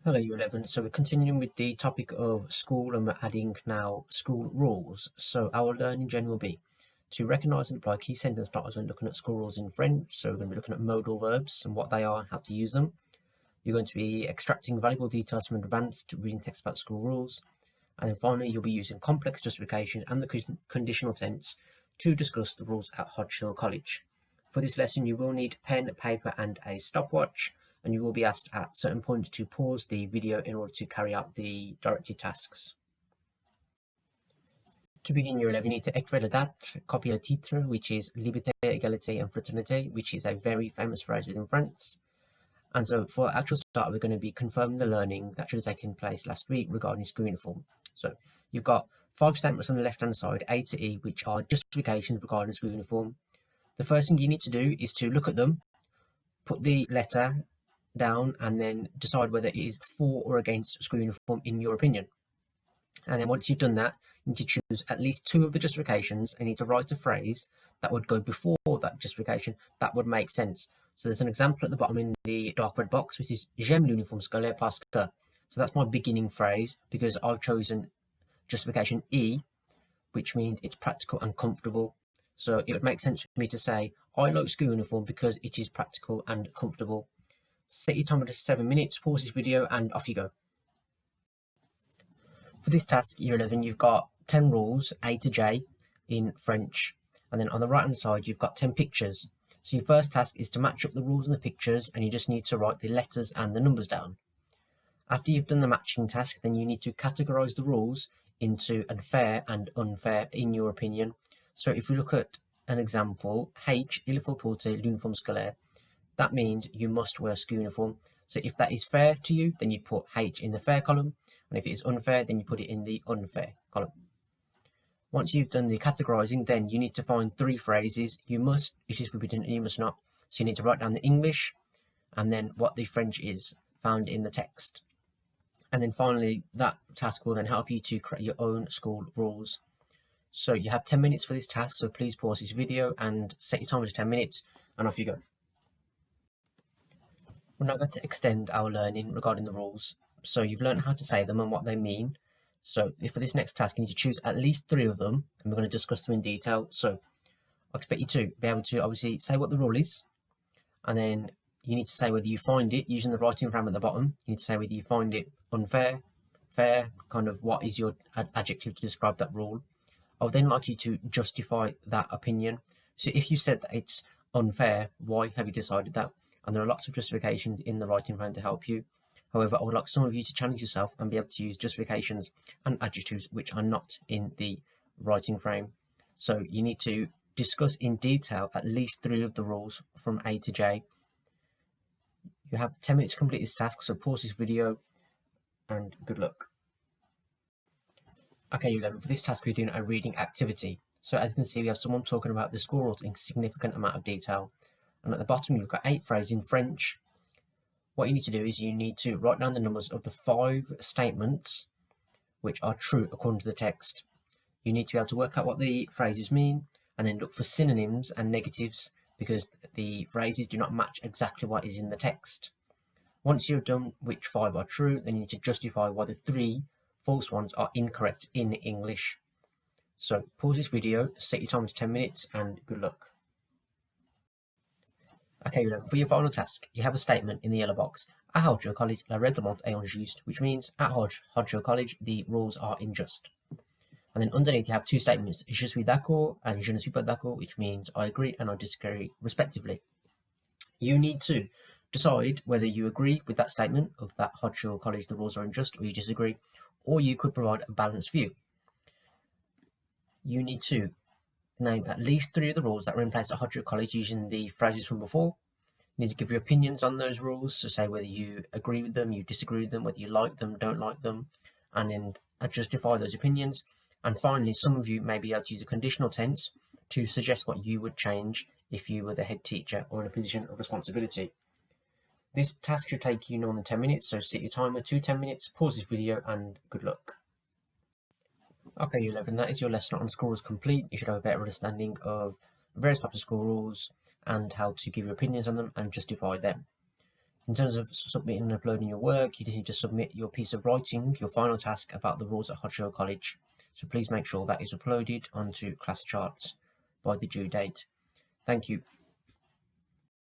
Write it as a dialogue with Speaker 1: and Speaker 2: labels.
Speaker 1: Hello, Y11. So we're continuing with the topic of school and we're adding now school rules. So our learning journey will be to recognise and apply key sentence starters when looking at school rules in French. So we're going to be looking at modal verbs and what they are and how to use them. You're going to be extracting valuable details from advanced reading text about school rules. And then finally, you'll be using complex justification and the conditional tense to discuss the rules at Hodge College. For this lesson, you will need pen, paper and a stopwatch, and you will be asked at certain points to pause the video in order to carry out the directed tasks. To begin year 11, you need to écrire la date, copy le titre, which is Liberté, égalité and fraternité, which is a very famous phrase within France. And so for actual start, we're going to be confirming the learning that should have taken place last week regarding school uniform. So you've got 5 statements on the left-hand side, A to E, which are justifications regarding school uniform. The first thing you need to do is to look at them, put the letter down, and then decide whether it is for or against school uniform in your opinion. And then once you've done that, you need to choose at least 2 of the justifications and you need to write a phrase that would go before that justification that would make sense. So there's an example at the bottom in the dark red box, which is J'aime l'uniforme scolaire parce que. So that's my beginning phrase because I've chosen justification E, which means it's practical and comfortable. So it would make sense for me to say, I like school uniform because it is practical and comfortable. Set your timer to 7 minutes, pause this video, and off you go. For this task, year 11, you've got 10 rules, A to J, in French. And then on the right-hand side, you've got 10 pictures. So your first task is to match up the rules and the pictures, and you just need to write the letters and the numbers down. After you've done the matching task, then you need to categorize the rules into fair and unfair in your opinion. So if we look at an example, H, il faut porter l'uniforme scolaire, that means you must wear school uniform. So if that is fair to you, then you put H in the fair column, and if it is unfair, then you put it in the unfair column. Once you've done the categorizing, then you need to find 3 phrases. You must, it is forbidden, and you must not. So you need to write down the English, and then what the French is found in the text. And then finally, that task will then help you to create your own school rules. So you have 10 minutes for this task, so please pause this video and set your timer to 10 minutes, and off you go. We're now going to extend our learning regarding the rules. So you've learned how to say them and what they mean. So for this next task, you need to choose at least 3 of them, and we're going to discuss them in detail. So I expect you to be able to obviously say what the rule is, and then you need to say whether you find it, using the writing frame at the bottom, you need to say whether you find it unfair, fair, kind of what is your adjective to describe that rule. I would then like you to justify that opinion. So if you said that it's unfair, why have you decided that? And there are lots of justifications in the writing frame to help you. However, I would like some of you to challenge yourself and be able to use justifications and adjectives which are not in the writing frame. So you need to discuss in detail at least 3 of the rules from A to J. You have 10 minutes to complete this task, so pause this video and good luck. Okay, Y11, for this task we're doing a reading activity. So as you can see, we have someone talking about the school rules in significant amount of detail. And at the bottom, you've got 8 phrases in French. What you need to do is you need to write down the numbers of the 5 statements which are true according to the text. You need to be able to work out what the phrases mean and then look for synonyms and negatives because the phrases do not match exactly what is in the text. Once you've done which 5 are true, then you need to justify why the 3 false ones are incorrect in English. So pause this video, set your time to 10 minutes, and good luck. Okay, for your final task, you have a statement in the yellow box. At Hodge College, la règlement est injuste, which means at Hodge College, the rules are unjust. And then underneath you have 2 statements, je suis d'accord and je ne suis pas d'accord, which means I agree and I disagree, respectively. You need to decide whether you agree with that statement of that Hodge College, the rules are unjust, or you disagree, or you could provide a balanced view. You need to name at least 3 of the rules that were in place at Hodge College using the phrases from before. You need to give your opinions on those rules, so say whether you agree with them, you disagree with them, whether you like them, don't like them, and then justify those opinions. And finally, some of you may be able to use a conditional tense to suggest what you would change if you were the head teacher or in a position of responsibility. This task should take you no more than 10 minutes, so set your timer to 10 minutes, pause this video, and good luck. Okay, Y11, that is your lesson on school rules complete. You should have a better understanding of various types of school rules and how to give your opinions on them and justify them. In terms of submitting and uploading your work, you just need to submit your piece of writing, your final task about the rules at Hodge College. So please make sure that is uploaded onto class charts by the due date. Thank you.